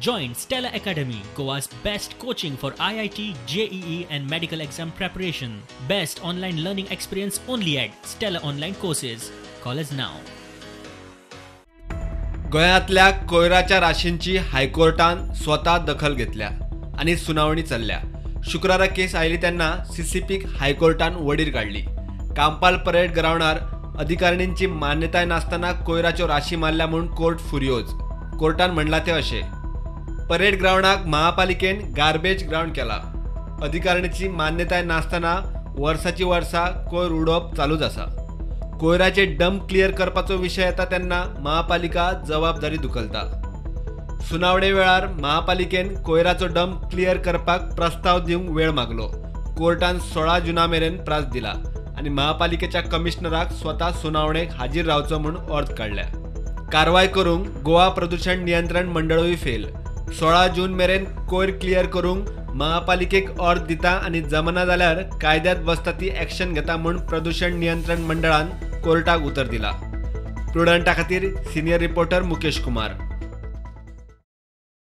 Join Stella Academy, Goa's best coaching for IIT, JEE and medical exam preparation. Best online learning experience only at Stella Online Courses. Call us now. गोंयांतल्या कोयराच्या राशींची हायकोर्टान स्वता दखल घेतल्या आणि सुनावणी चल्ल्या. शुक्रारा केस oily तेन्ना सीसीपीक हायकोर्टान वडीर काढली. कांपाल परेड ग्राउंडार अधिकारिणींची मान्यताय नासतना कोयराच्यो राशी मारल्या म्हूण कोर्ट फुरियोज. कोर्टान म्हणला ते अशें, परेड ग्राउंडाक महापालिकेन गार्बेज ग्राउंड केला. अधिकारिणीची मान्यताय नासतना वर्साची वर्सा कोयर उडोवप चालूच आसा. कोयराचे डंप क्लियर करपाचो विशय येता तेन्ना महापालिका जबाबदारी दुखलता. सुनावणे वेळार महापालिकेन कोयराचो डंप क्लियर करपाक प्रस्ताव दिवंक वेळ मागलो. कोर्टान 16 जूना मेरेन प्रास दिला आणि महापालिकेच्या कमिशनराक स्वता सुनावणेक हाजीर रावचो म्हूण अर्ज काडल्या. कारवाय करूंक गोवा प्रदूषण नियंत्रण मंडळूय फेल. 16 जून मेरेन कोयर क्लियर करूंक महापालिकेक अर्ज दिता आणि जमना जाल्यार कायद्यात बसता ती ॲक्शन घेता म्हूण प्रदूषण नियंत्रण मंडळान कोर्टाक उतर दिला. प्रुडंटा खातीर सिनियर रिपोर्टर मुकेश कुमार.